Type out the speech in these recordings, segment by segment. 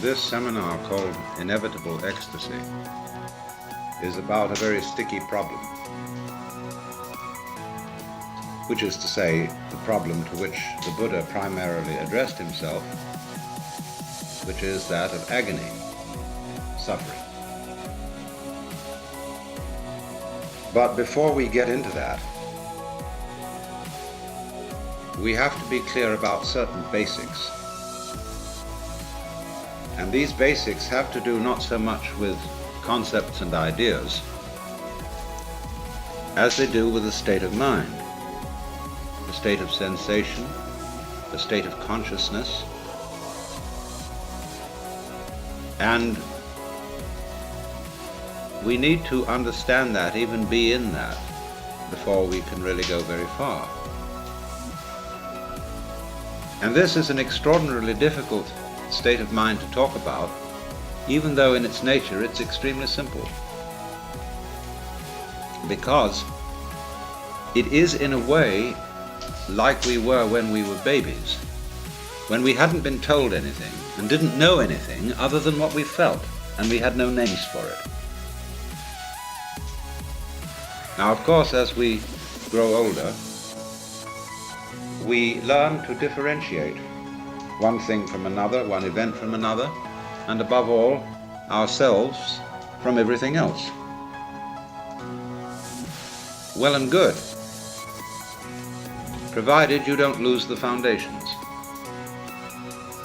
This seminar, called Inevitable Ecstasy, is about a very sticky problem, which is to say, the problem to which the Buddha primarily addressed himself, which is that of agony, suffering. But before we get into that, we have to be clear about certain basics. And these basics have to do not so much with concepts and ideas as they do with a state of mind, a state of sensation, a state of consciousness. And we need to understand that, even be in that, before we can really go very far. And this is an extraordinarily difficult state of mind to talk about, even though in its nature it's extremely simple. Because it is in a way like we were when we were babies, when we hadn't been told anything and didn't know anything other than what we felt, and we had no names for it. Now, of course, as we grow older, we learn to differentiate one thing from another, one event from another, and above all, ourselves from everything else. Well and good, provided you don't lose the foundations.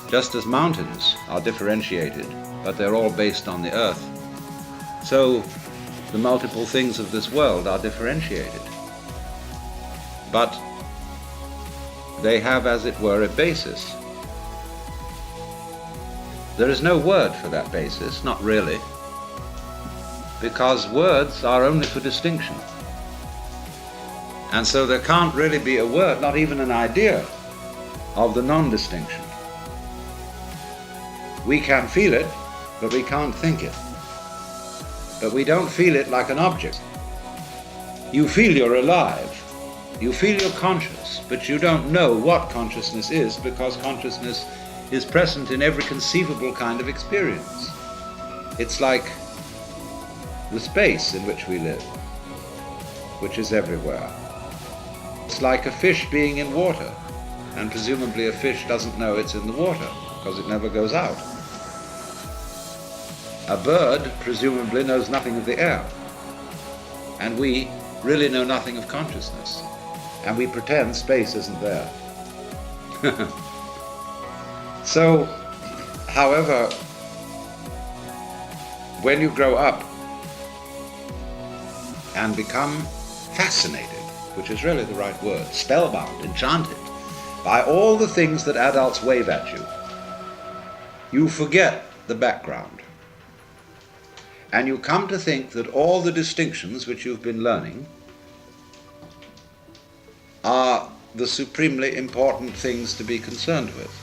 Just as mountains are differentiated, but they're all based on the earth, so the multiple things of this world are differentiated. But they have, as it were, a basis. There is no word for that basis, not really, because words are only for distinction. And so there can't really be a word, not even an idea, of the non-distinction. We can feel it, but we can't think it. But we don't feel it like an object. You feel you're alive, you feel you're conscious, but you don't know what consciousness is, because consciousness is present in every conceivable kind of experience. It's like the space in which we live, which is everywhere. It's like a fish being in water, and presumably a fish doesn't know it's in the water, because it never goes out. A bird presumably knows nothing of the air, and we really know nothing of consciousness, and we pretend space isn't there. So, however, when you grow up and become fascinated, which is really the right word, spellbound, enchanted, by all the things that adults wave at you, you forget the background. And you come to think that all the distinctions which you've been learning are the supremely important things to be concerned with.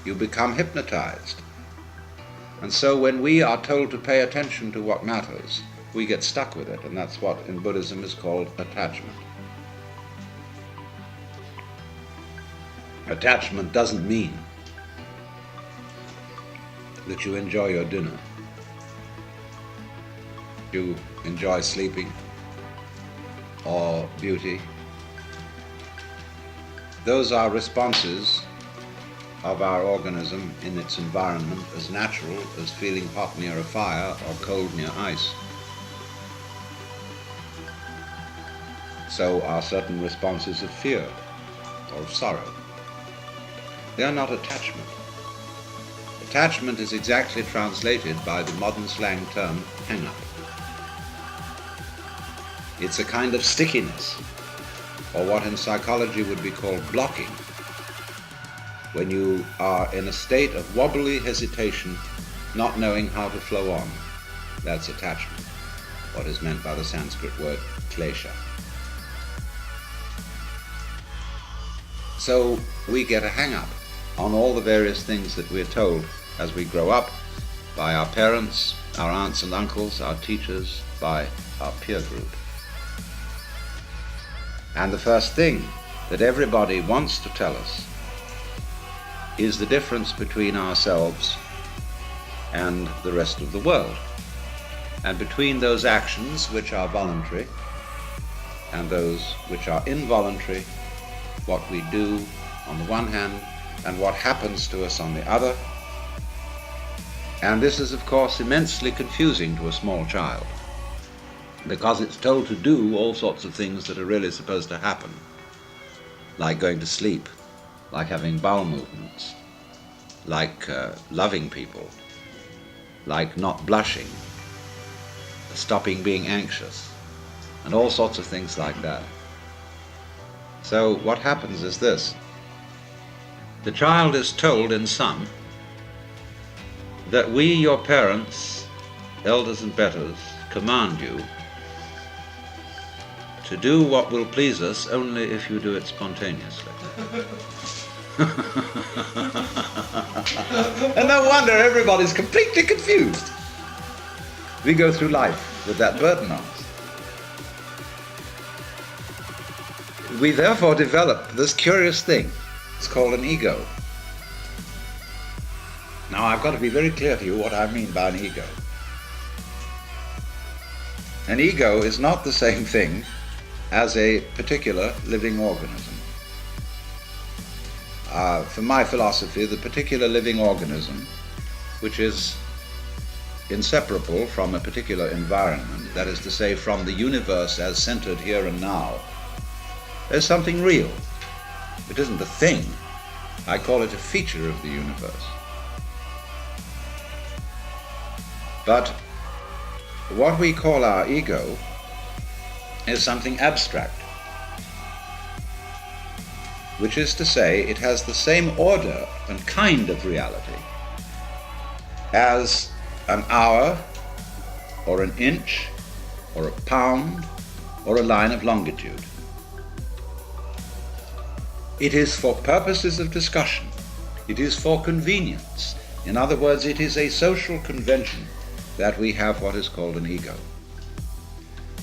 You become hypnotized. And so when we are told to pay attention to what matters, we get stuck with it, and that's what in Buddhism is called attachment. Attachment doesn't mean that you enjoy your dinner, you enjoy sleeping, or beauty. Those are responses of our organism in its environment, as natural as feeling hot near a fire or cold near ice. So are certain responses of fear or of sorrow. They are not attachment. Attachment is exactly translated by the modern slang term hang-up. It's a kind of stickiness, or what in psychology would be called blocking, when you are in a state of wobbly hesitation, not knowing how to flow on. That's attachment, what is meant by the Sanskrit word klesha. So we get a hang-up on all the various things that we're told as we grow up by our parents, our aunts and uncles, our teachers, by our peer group. And the first thing that everybody wants to tell us is the difference between ourselves and the rest of the world, and between those actions which are voluntary and those which are involuntary, what we do on the one hand and what happens to us on the other. And this is, of course, immensely confusing to a small child, because it's told to do all sorts of things that are really supposed to happen, like going to sleep, like having bowel movements, like loving people, like not blushing, stopping being anxious, and all sorts of things like that. So what happens is this. The child is told in sum that we, your parents, elders and betters, command you to do what will please us only if you do it spontaneously. And no wonder everybody's completely confused. We go through life with that burden on us. We therefore develop this curious thing. It's called an ego. Now I've got to be very clear to you what I mean by an ego. An ego is not the same thing as a particular living organism. For my philosophy, the particular living organism, which is inseparable from a particular environment, that is to say, from the universe as centered here and now, is something real. It isn't a thing. I call it a feature of the universe. But what we call our ego is something abstract, which is to say, it has the same order and kind of reality as an hour, or an inch, or a pound, or a line of longitude. It is for purposes of discussion. It is for convenience. In other words, it is a social convention that we have what is called an ego.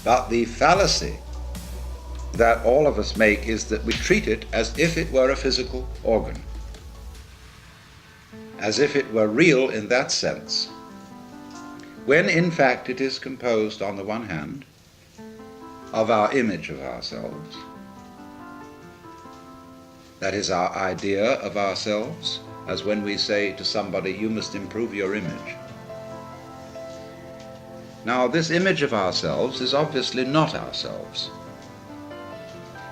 But the fallacy that all of us make is that we treat it as if it were a physical organ, as if it were real in that sense, when in fact it is composed, on the one hand, of our image of ourselves, that is our idea of ourselves, as when we say to somebody, you must improve your image. Now, this image of ourselves is obviously not ourselves,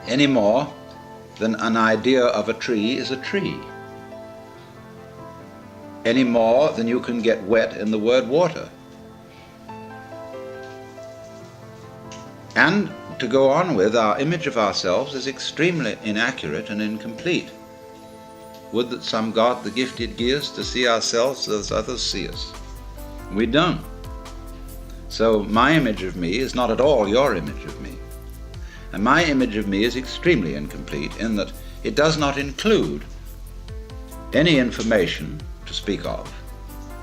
any more than an idea of a tree is a tree, any more than you can get wet in the word water. And to go on with, our image of ourselves is extremely inaccurate and incomplete. Would that some got the gifted ears to see ourselves as others see us. We don't. So my image of me is not at all your image of me. And my image of me is extremely incomplete in that it does not include any information to speak of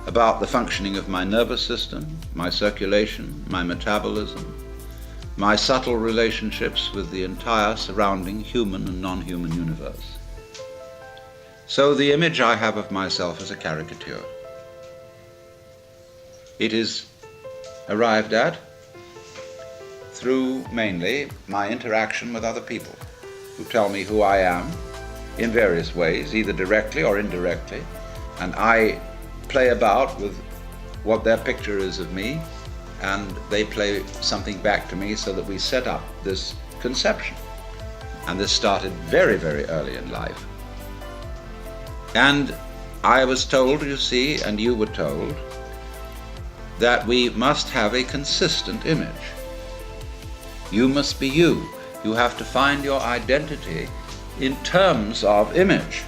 about the functioning of my nervous system, my circulation, my metabolism, my subtle relationships with the entire surrounding human and non-human universe. So the image I have of myself is a caricature. It is arrived at through mainly my interaction with other people who tell me who I am in various ways, either directly or indirectly, and I play about with what their picture is of me, and they play something back to me so that we set up this conception. And this started very, very early in life. And I was told, you see, and you were told, that we must have a consistent image. You must be you. You have to find your identity in terms of image.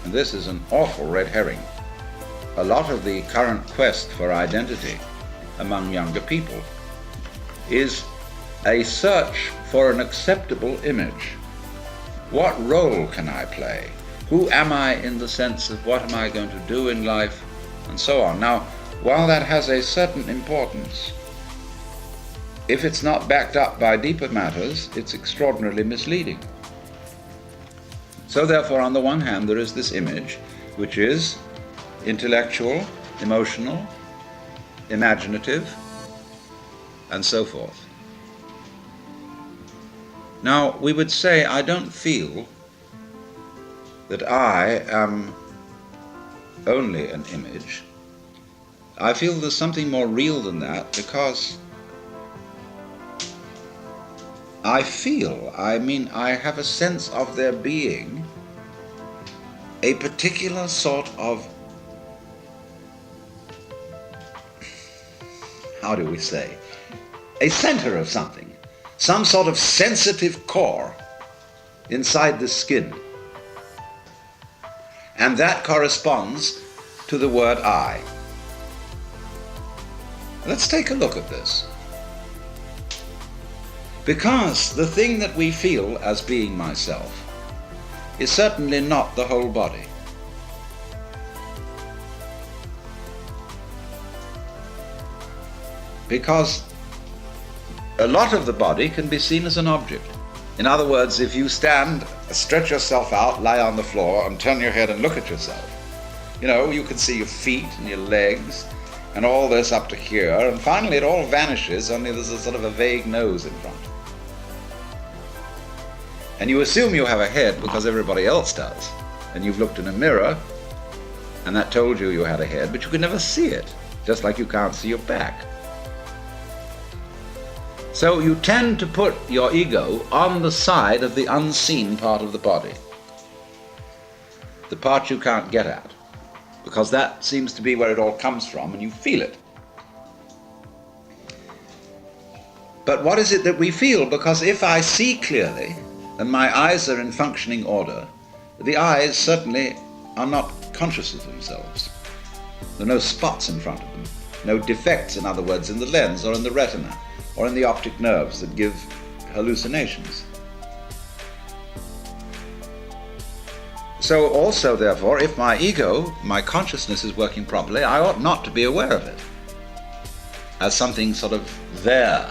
And this is an awful red herring. A lot of the current quest for identity among younger people is a search for an acceptable image. What role can I play? Who am I in the sense of what am I going to do in life, and so on. Now, while that has a certain importance, if it's not backed up by deeper matters, it's extraordinarily misleading. So therefore, on the one hand, there is this image, which is intellectual, emotional, imaginative, and so forth. Now, we would say, I don't feel that I am only an image. I feel there's something more real than that, because I have a sense of there being a particular sort of, how do we say, a center of something, some sort of sensitive core inside the skin. And that corresponds to the word I. Let's take a look at this. Because the thing that we feel as being myself is certainly not the whole body. Because a lot of the body can be seen as an object. In other words, if you stand, stretch yourself out, lie on the floor, and turn your head and look at yourself, you can see your feet and your legs and all this up to here, and finally it all vanishes, only there's a sort of a vague nose in front. And you assume you have a head because everybody else does, and you've looked in a mirror and that told you you had a head, but you could never see it, just like you can't see your back. So you tend to put your ego on the side of the unseen part of the body, the part you can't get at, because that seems to be where it all comes from and you feel it. But what is it that we feel? Because if I see clearly and my eyes are in functioning order, the eyes certainly are not conscious of themselves. There are no spots in front of them, no defects, in other words, in the lens or in the retina or in the optic nerves that give hallucinations. So also, therefore, if my ego, my consciousness is working properly, I ought not to be aware of it as something sort of there,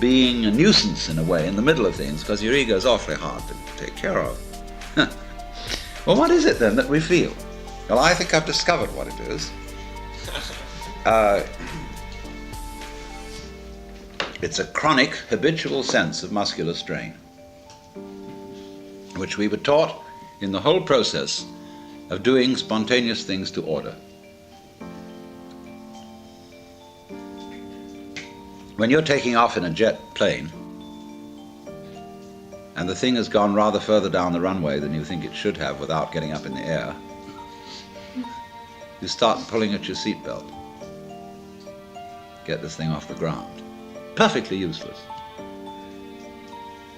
being a nuisance in a way in the middle of things, because your ego is awfully hard to take care of. Well, what is it then that we feel? Well, I think I've discovered what it is. It's a chronic, habitual sense of muscular strain, which we were taught in the whole process of doing spontaneous things to order. When you're taking off in a jet plane, and the thing has gone rather further down the runway than you think it should have without getting up in the air, you start pulling at your seatbelt. Get this thing off the ground. Perfectly useless.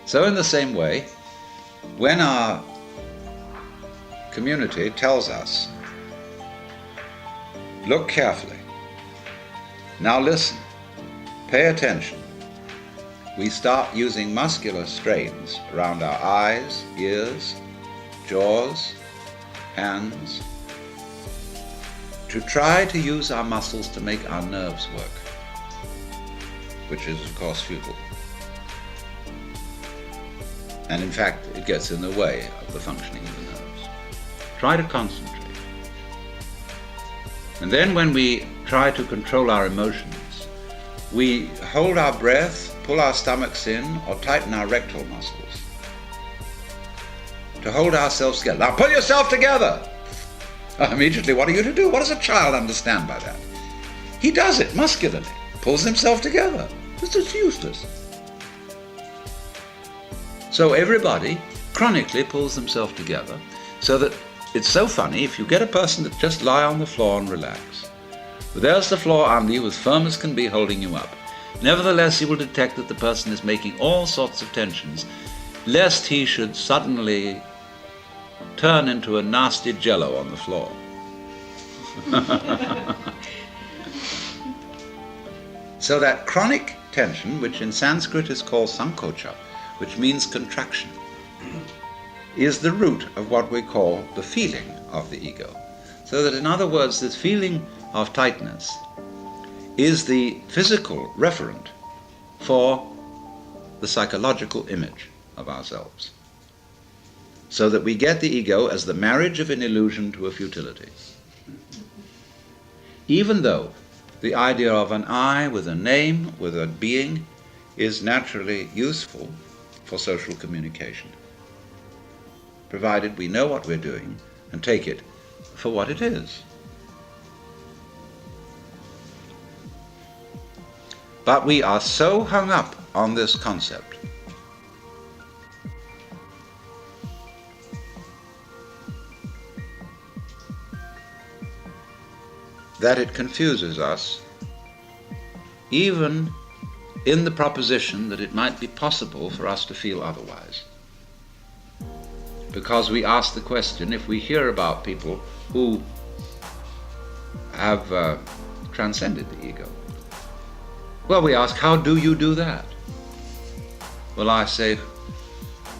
So in the same way, when our community tells us, look carefully, now listen, pay attention, we start using muscular strains around our eyes, ears, jaws, hands, to try to use our muscles to make our nerves work, which is, of course, futile. And in fact, it gets in the way of the functioning of the nerves. Try to concentrate. And then when we try to control our emotions, we hold our breath, pull our stomachs in, or tighten our rectal muscles to hold ourselves together. Now pull yourself together! Immediately, what are you to do? What does a child understand by that? He does it muscularly, pulls himself together. This is useless. So everybody chronically pulls themselves together, so that it's so funny if you get a person that just lie on the floor and relax. There's the floor under you, as firm as can be, holding you up. Nevertheless, you will detect that the person is making all sorts of tensions, lest he should suddenly turn into a nasty jello on the floor. So that chronic tension, which in Sanskrit is called sankocha, which means contraction, is the root of what we call the feeling of the ego. So that, in other words, this feeling of tightness is the physical referent for the psychological image of ourselves. so that we get the ego as the marriage of an illusion to a futility. Even though the idea of an I with a name, with a being, is naturally useful for social communication, provided we know what we're doing and take it for what it is. But we are so hung up on this concept that it confuses us, even in the proposition that it might be possible for us to feel otherwise. Because we ask the question, if we hear about people who have transcended the ego, well, we ask, how do you do that? Well, I say,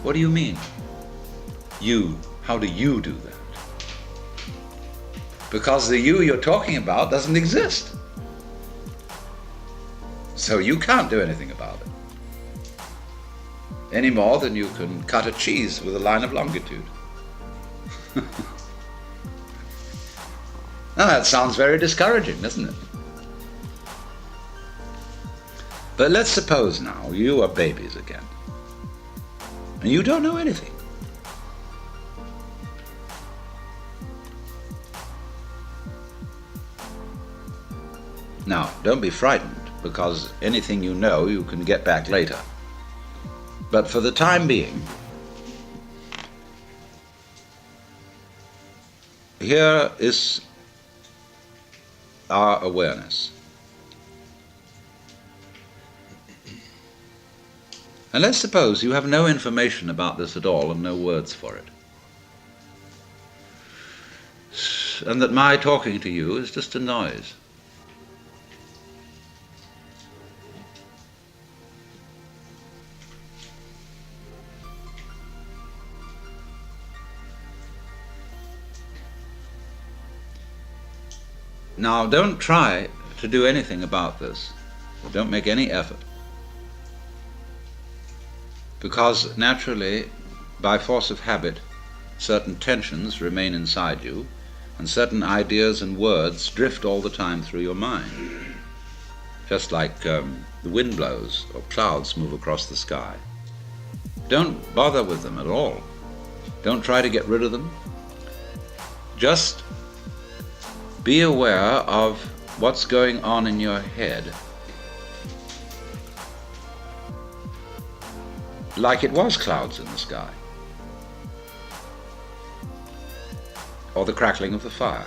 what do you mean? You, how do you do that? Because the you you're talking about doesn't exist. So you can't do anything about it. Any more than you can cut a cheese with a line of longitude. Now that sounds very discouraging, doesn't it? But let's suppose now you are babies again, and you don't know anything. Now, don't be frightened, because anything you know you can get back later. But for the time being, here is our awareness. And let's suppose you have no information about this at all and no words for it. And that my talking to you is just a noise. Now, don't try to do anything about this. Don't make any effort. Because naturally, by force of habit, certain tensions remain inside you, and certain ideas and words drift all the time through your mind. Just like the wind blows or clouds move across the sky. Don't bother with them at all. Don't try to get rid of them. Just be aware of what's going on in your head, like it was clouds in the sky, or the crackling of the fire.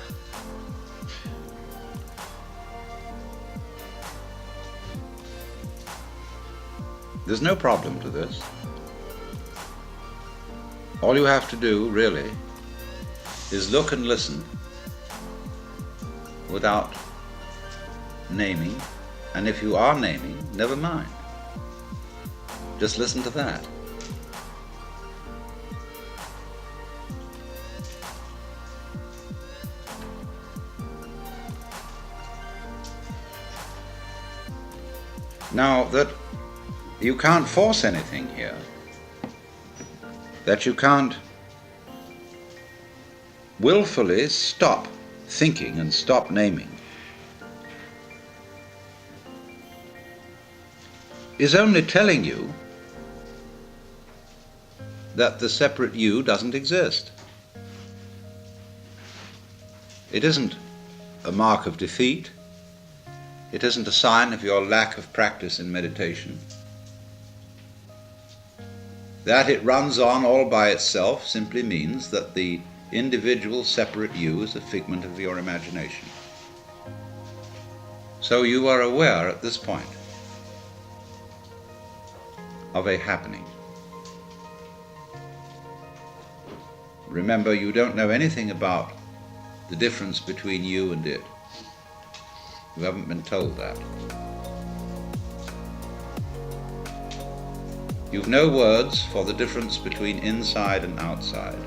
There's no problem to this. All you have to do, really, is look and listen without naming, and if you are naming, never mind. Just listen to that. Now that you can't force anything here, that you can't willfully stop thinking and stop naming, is only telling you that the separate you doesn't exist. It isn't a mark of defeat. It isn't a sign of your lack of practice in meditation. That it runs on all by itself simply means that the individual separate you is a figment of your imagination. So you are aware at this point of a happening. Remember, you don't know anything about the difference between you and it. You haven't been told that. You've no words for the difference between inside and outside,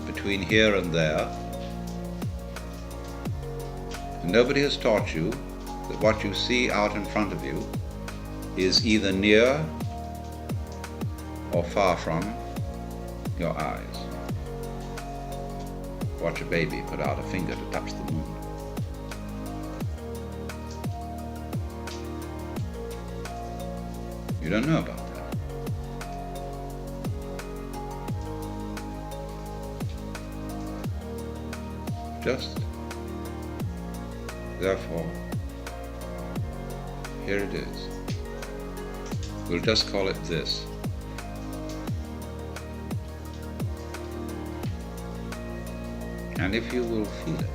between here and there. And nobody has taught you that what you see out in front of you is either near or far from, your eyes. Watch a baby put out a finger to touch the moon. You don't know about that. Just, therefore, here it is. We'll just call it this. And if you will feel it,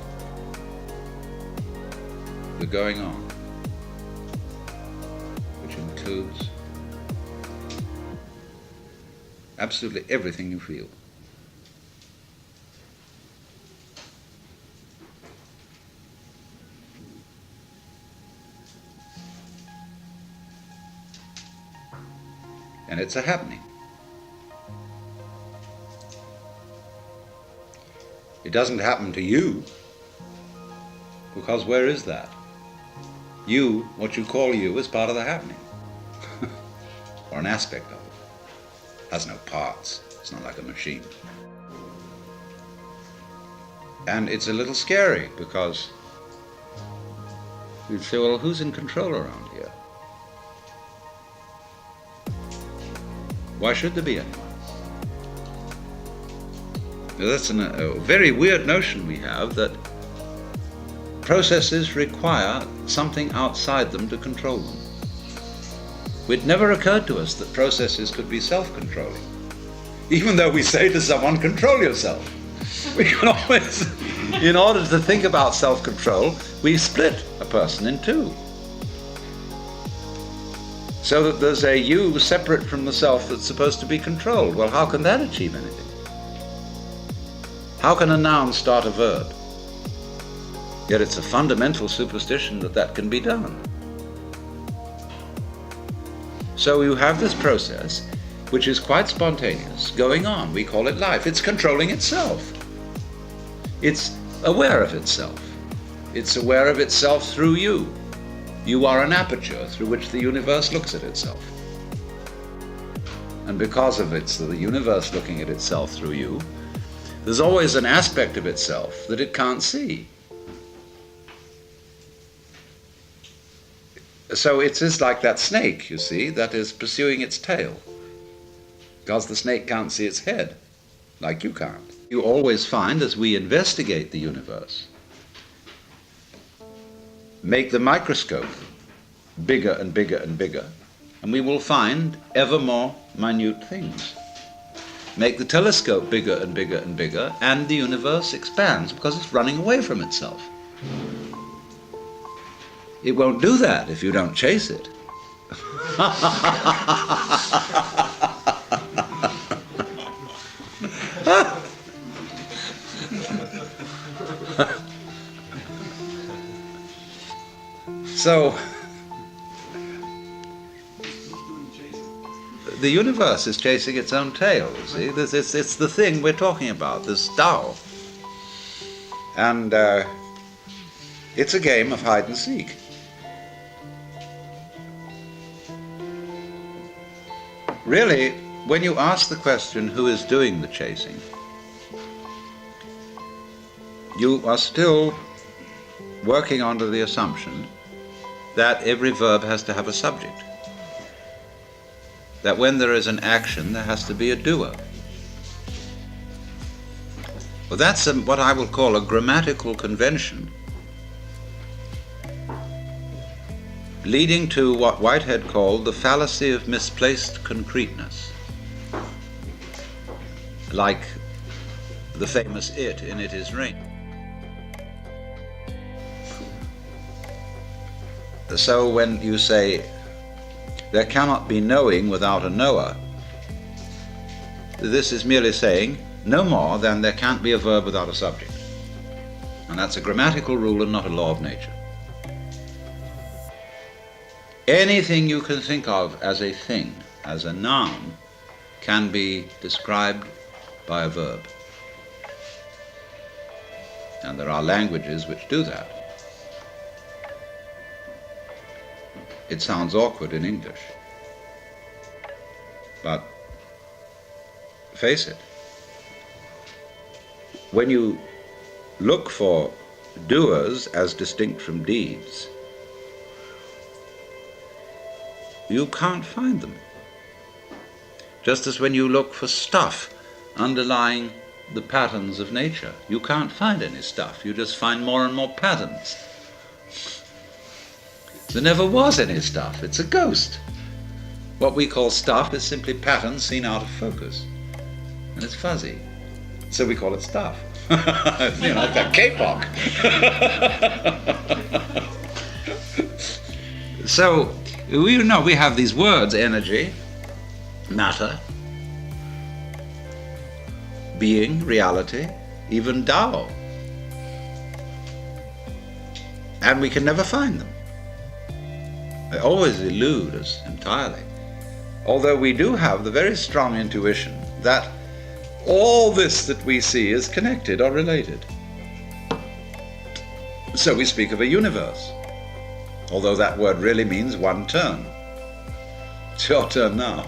the going on, which includes absolutely everything you feel. And it's a happening. It doesn't happen to you, because where is that? You, what you call you, is part of the happening, or an aspect of it. It has no parts. It's not like a machine. And it's a little scary, because you'd say, well, who's in control around here? Why should there be anyone? Now, that's a very weird notion we have, that processes require something outside them to control them. It never occurred to us that processes could be self-controlling, even though we say to someone, control yourself. We can always, in order to think about self-control, we split a person in two, so that there's a you separate from the self that's supposed to be controlled. Well, how can that achieve anything? How can a noun start a verb? Yet it's a fundamental superstition that that can be done. So you have this process, which is quite spontaneous, going on. We call it life. It's controlling itself. It's aware of itself. It's aware of itself through you. You are an aperture through which the universe looks at itself. And because of the universe looking at itself through you, there's always an aspect of itself that it can't see. So it is like that snake, you see, that is pursuing its tail, because the snake can't see its head, like you can't. You always find, as we investigate the universe, make the microscope bigger and bigger and bigger, and we will find ever more minute things. Make the telescope bigger and bigger and bigger, and the universe expands because it's running away from itself. It won't do that if you don't chase it. So, the universe is chasing its own tail, you see. It's the thing we're talking about, this Tao. And it's a game of hide and seek. Really, when you ask the question, who is doing the chasing, you are still working under the assumption that every verb has to have a subject. That when there is an action, there has to be a doer. Well, that's what I will call a grammatical convention, leading to what Whitehead called the fallacy of misplaced concreteness. Like the famous "It" in "It Is Rain." So when you say, there cannot be knowing without a knower, this is merely saying no more than there can't be a verb without a subject. And that's a grammatical rule and not a law of nature. Anything you can think of as a thing, as a noun, can be described by a verb. And there are languages which do that. It sounds awkward in English, but face it, when you look for doers as distinct from deeds, you can't find them. Just as when you look for stuff underlying the patterns of nature, you can't find any stuff, you just find more and more patterns. There never was any stuff, it's a ghost. What we call stuff is simply patterns seen out of focus, and it's fuzzy, so we call it stuff. You know, like that K-pop. So, you know, we have these words: energy, matter, being, reality, even Tao. And we can never find them. They always elude us entirely. Although we do have the very strong intuition that all this that we see is connected or related. So we speak of a universe, although that word really means one turn. It's your turn now.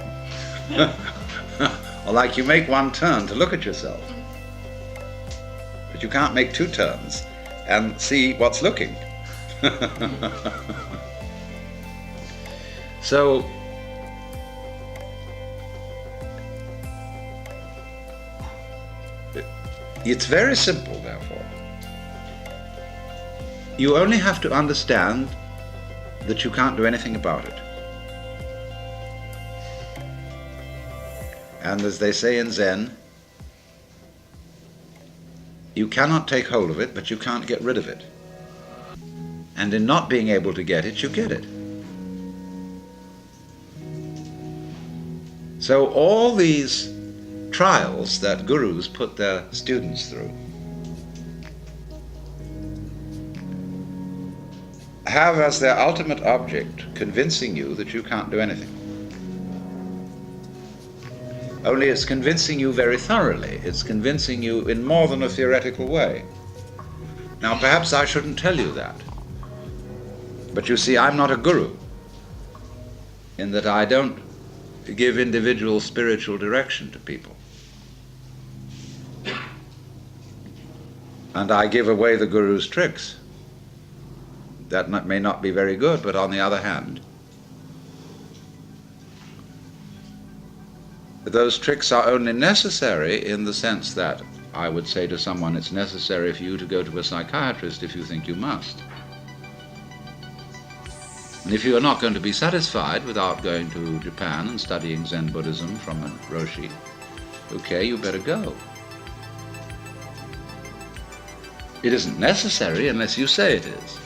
Or like you make one turn to look at yourself, but you can't make two turns and see what's looking. So it's very simple, therefore. You only have to understand that you can't do anything about it. And as they say in Zen, you cannot take hold of it, but you can't get rid of it. And in not being able to get it, you get it. So all these trials that gurus put their students through have as their ultimate object convincing you that you can't do anything. Only it's convincing you very thoroughly. It's convincing you in more than a theoretical way. Now, perhaps I shouldn't tell you that. But you see, I'm not a guru, in that I don't give individual spiritual direction to people. And I give away the guru's tricks. That may not be very good, but on the other hand, those tricks are only necessary in the sense that I would say to someone, it's necessary for you to go to a psychiatrist if you think you must. And if you are not going to be satisfied without going to Japan and studying Zen Buddhism from a Roshi, okay, you better go. It isn't necessary unless you say it is.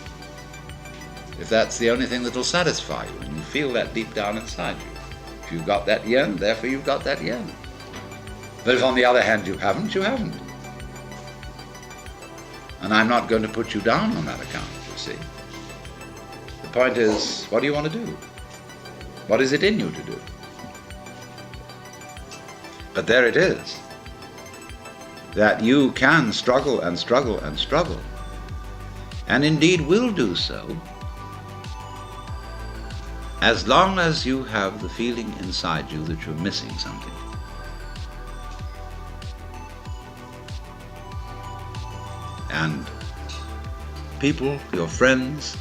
If that's the only thing that'll satisfy you, and you feel that deep down inside you. If you've got that yen, therefore you've got that yen. But if on the other hand you haven't, you haven't. And I'm not going to put you down on that account, you see. The point is, what do you want to do? What is it in you to do? But there it is, that you can struggle and struggle and struggle, and indeed will do so, as long as you have the feeling inside you that you're missing something. And people, your friends,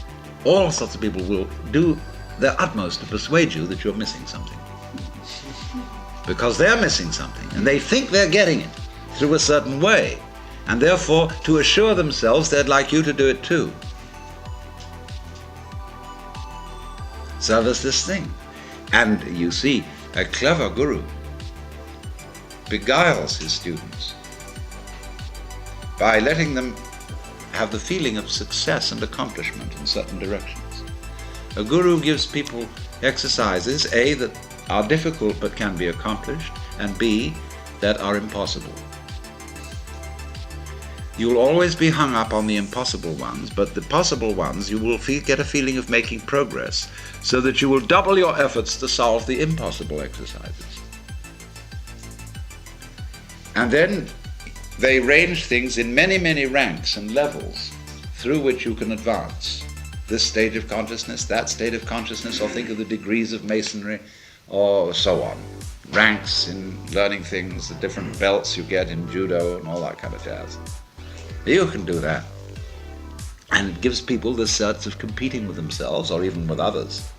all sorts of people will do their utmost to persuade you that you're missing something. Because they're missing something, and they think they're getting it through a certain way, and therefore, to assure themselves, they'd like you to do it too. So there's this thing. And you see, a clever guru beguiles his students by letting them have the feeling of success and accomplishment in certain directions. A guru gives people exercises, A, that are difficult but can be accomplished, and B, that are impossible. You'll always be hung up on the impossible ones, but the possible ones you will get a feeling of making progress, so that you will double your efforts to solve the impossible exercises. And then they range things in many, many ranks and levels through which you can advance. This state of consciousness, that state of consciousness, or think of the degrees of masonry, or so on. ranks in learning things, the different belts you get in judo and all that kind of jazz. You can do that. And it gives people this sense of competing with themselves or even with others,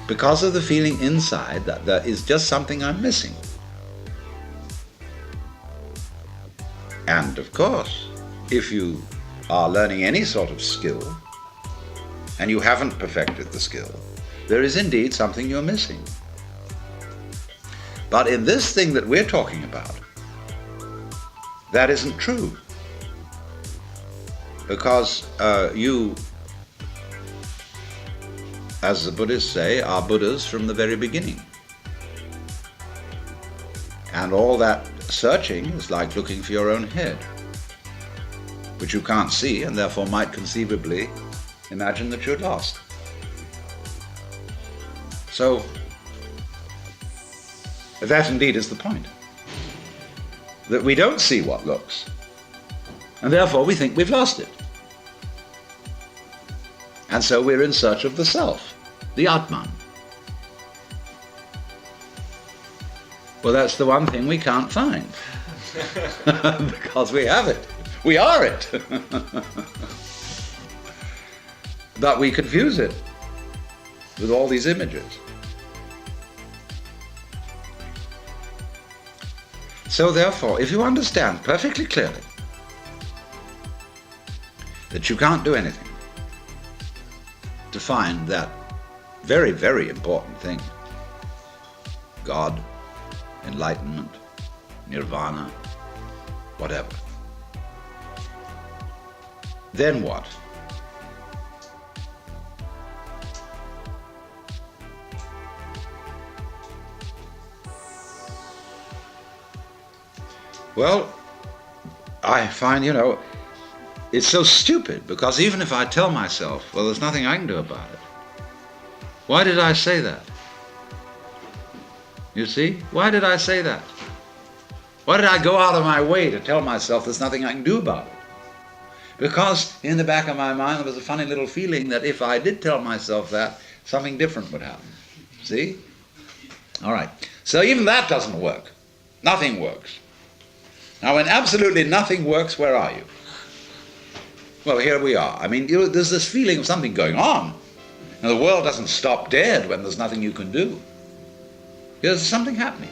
because of the feeling inside that there is just something I'm missing. And of course, if you are learning any sort of skill and you haven't perfected the skill, there is indeed something you're missing. But in this thing that we're talking about, that isn't true. Because you, as the Buddhists say, are Buddhas from the very beginning. And all that searching is like looking for your own head, which you can't see and therefore might conceivably imagine that you're lost. So that indeed is the point, that we don't see what looks, and therefore we think we've lost it. And so we're in search of the self, the Atman. Well, that's the one thing we can't find, because we have it. We are it. But we confuse it with all these images. So therefore, if you understand perfectly clearly that you can't do anything to find that very, very important thing, God, enlightenment, nirvana, whatever, then what? Well, I find, it's so stupid, because even if I tell myself, well, there's nothing I can do about it, why did I say that? You see? Why did I say that? Why did I go out of my way to tell myself there's nothing I can do about it? Because in the back of my mind there was a funny little feeling that if I did tell myself that, something different would happen. See? All right. So even that doesn't work. Nothing works. Now, when absolutely nothing works, where are you? Well, here we are. I mean, there's this feeling of something going on. Now, the world doesn't stop dead when there's nothing you can do. There's something happening.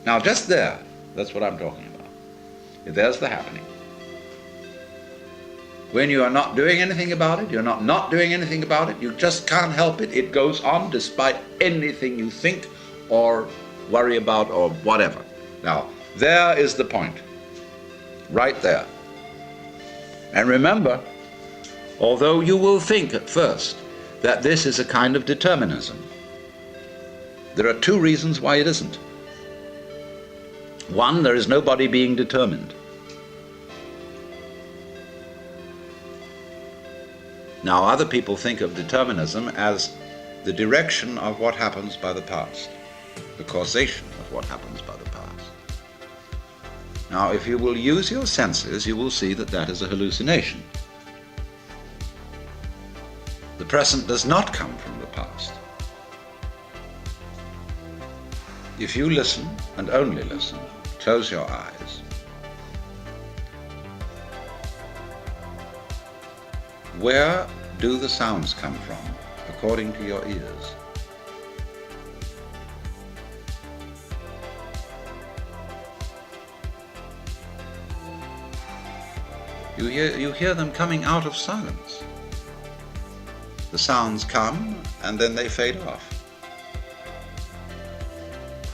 Now, just there, that's what I'm talking about. There's the happening. When you are not doing anything about it, you're not doing anything about it, you just can't help it. It goes on despite anything you think or worry about or whatever. Now, there is the point. Right there. And remember, although you will think at first that this is a kind of determinism, there are two reasons why it isn't. One, there is nobody being determined. Now, other people think of determinism as the direction of what happens by the past, the causation of what happens by the past. Now, if you will use your senses, you will see that that is a hallucination. The present does not come from the past. If you listen, and only listen, close your eyes, where do the sounds come from, according to your ears? You hear them coming out of silence. The sounds come and then they fade off.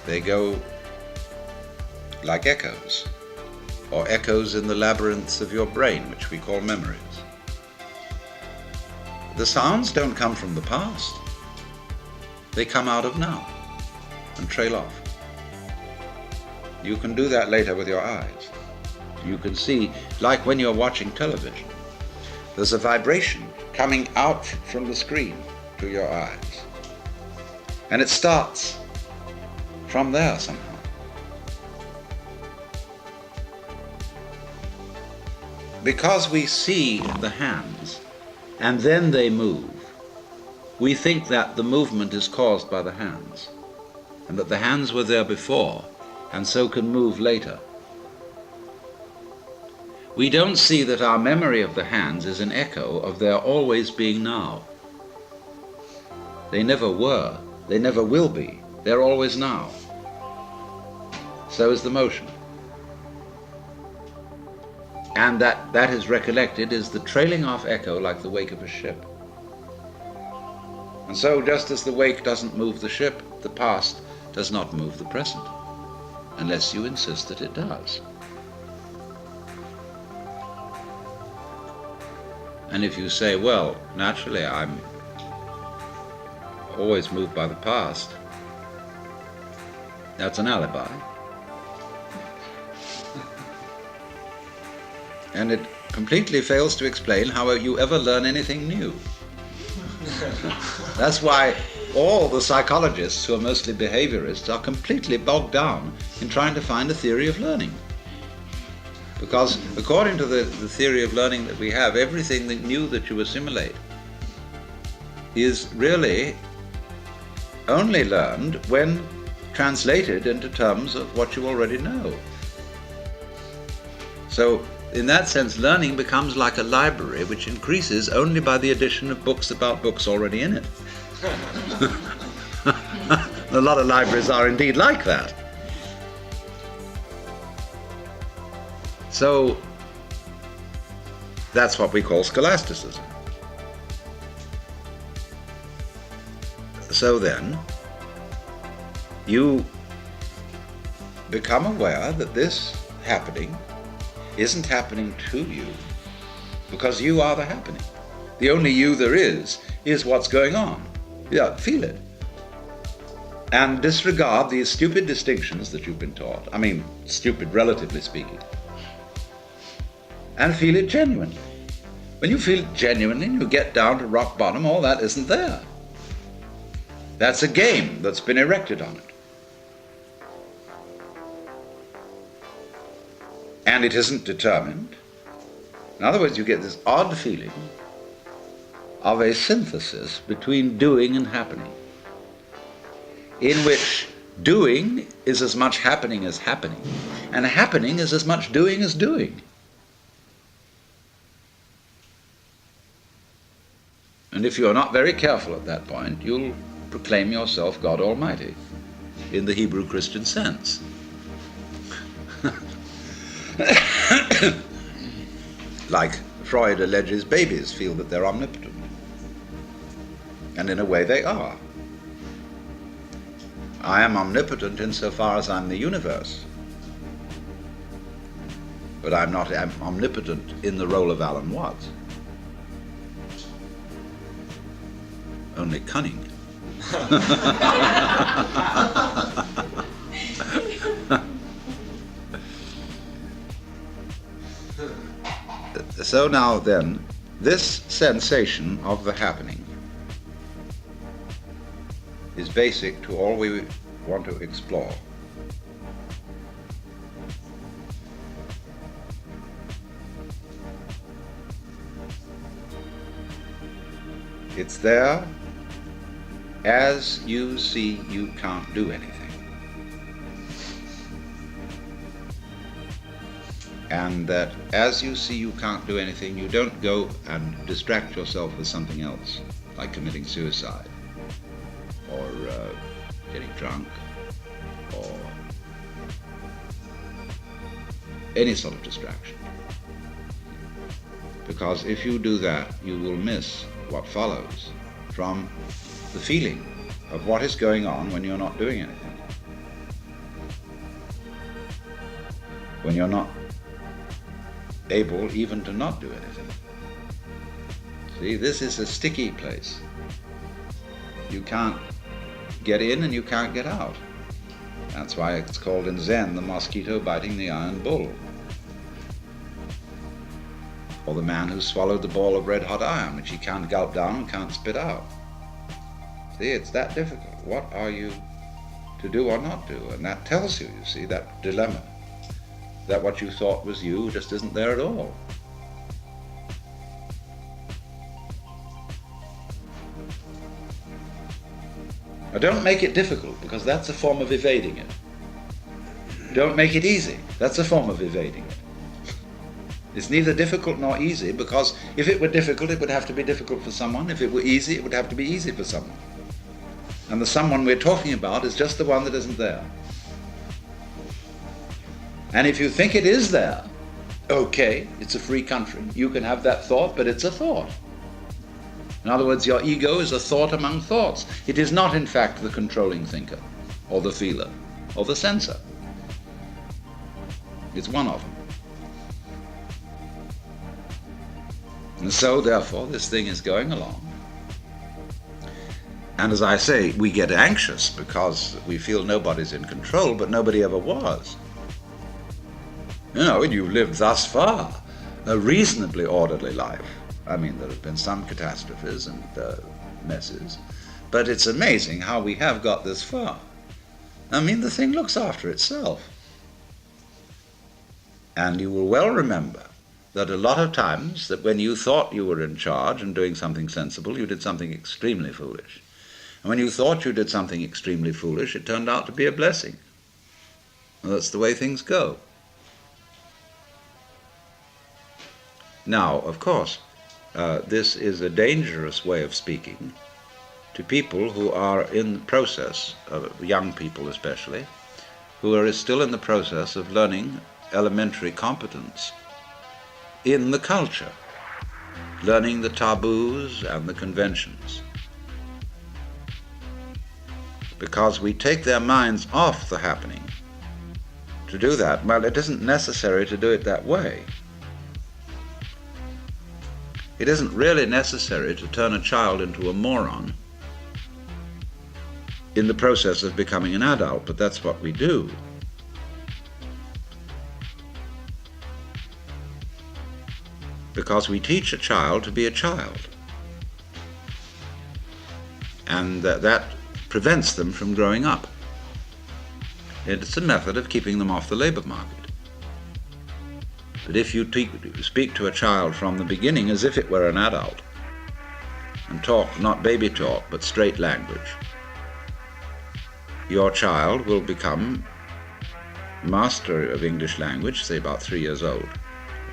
They go like echoes, or echoes in the labyrinths of your brain, which we call memories. The sounds don't come from the past. They come out of now and trail off. You can do that later with your eyes. You can see, like when you're watching television, there's a vibration coming out from the screen to your eyes. And it starts from there somehow. Because we see the hands and then they move, we think that the movement is caused by the hands. and that the hands were there before, and so can move later. We don't see that our memory of the hands is an echo of their always being now. They never were, they never will be, they're always now. So is the motion. And that is recollected is the trailing off echo like the wake of a ship. And so just as the wake doesn't move the ship, the past does not move the present, unless you insist that it does. And if you say, well, naturally I'm always moved by the past, that's an alibi. And it completely fails to explain how you ever learn anything new. That's why all the psychologists, who are mostly behaviorists, are completely bogged down in trying to find a theory of learning. Because according to the theory of learning that we have, everything new that you assimilate is really only learned when translated into terms of what you already know. So in that sense, learning becomes like a library which increases only by the addition of books about books already in it. A lot of libraries are indeed like that. So that's what we call scholasticism. So then, you become aware that this happening isn't happening to you, because you are the happening. The only you there is what's going on. Yeah, feel it. And disregard these stupid distinctions that you've been taught. I mean, stupid relatively speaking. And feel it genuinely. When you feel it genuinely and you get down to rock bottom, all that isn't there. That's a game that's been erected on it. And it isn't determined. In other words, you get this odd feeling of a synthesis between doing and happening, in which doing is as much happening as happening, and happening is as much doing as doing. And if you're not very careful at that point, you'll proclaim yourself God Almighty in the Hebrew Christian sense. Like Freud alleges babies feel that they're omnipotent. And in a way they are. I am omnipotent insofar as I'm the universe. But I'm not omnipotent in the role of Alan Watts. Only cunning. So now then, this sensation of the happening is basic to all we want to explore. It's there as you see you can't do anything. And that as you see you can't do anything, you don't go and distract yourself with something else, like committing suicide, or getting drunk, or any sort of distraction. Because if you do that, you will miss what follows from the feeling of what is going on when you're not doing anything. When you're not able even to not do anything. See, this is a sticky place. You can't get in and you can't get out. That's why it's called in Zen the mosquito biting the iron bull, or the man who swallowed the ball of red-hot iron which he can't gulp down and can't spit out. See, it's that difficult. What are you to do or not do? And that tells you, you see, that dilemma, that what you thought was you just isn't there at all. Now, don't make it difficult, because that's a form of evading it. Don't make it easy. That's a form of evading it. It's neither difficult nor easy, because if it were difficult, it would have to be difficult for someone. If it were easy, it would have to be easy for someone. And the someone we're talking about is just the one that isn't there. And if you think it is there, okay, it's a free country. You can have that thought, but it's a thought. In other words, your ego is a thought among thoughts. It is not, in fact, the controlling thinker, or the feeler, or the sensor. It's one of them. And so, therefore, this thing is going along. And as I say, we get anxious because we feel nobody's in control, but nobody ever was. You know, you've lived thus far a reasonably orderly life. I mean, there have been some catastrophes and messes, but it's amazing how we have got this far. I mean, the thing looks after itself. And you will well remember that a lot of times that when you thought you were in charge and doing something sensible, you did something extremely foolish. And when you thought you did something extremely foolish, it turned out to be a blessing. Well, that's the way things go. Now, of course, this is a dangerous way of speaking to people who are in the process, young people especially, who are still in the process of learning elementary competence in the culture, learning the taboos and the conventions. Because we take their minds off the happening. To do that, well, it isn't necessary to do it that way. It isn't really necessary to turn a child into a moron in the process of becoming an adult, but that's what we do. Because we teach a child to be a child. And that prevents them from growing up. It's a method of keeping them off the labor market. But if you speak to a child from the beginning as if it were an adult, and talk not baby talk, but straight language, your child will become master of English language, say about 3 years old,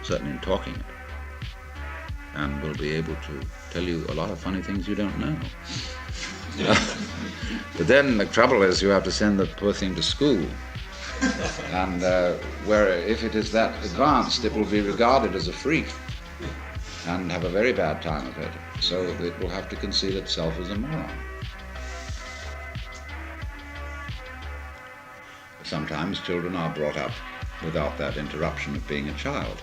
certainly in talking it, and will be able to tell you a lot of funny things you don't know. But then the trouble is you have to send the poor thing to school. And where if it is that advanced, it will be regarded as a freak and have a very bad time of it. So it will have to conceal itself as a moron. Sometimes children are brought up without that interruption of being a child.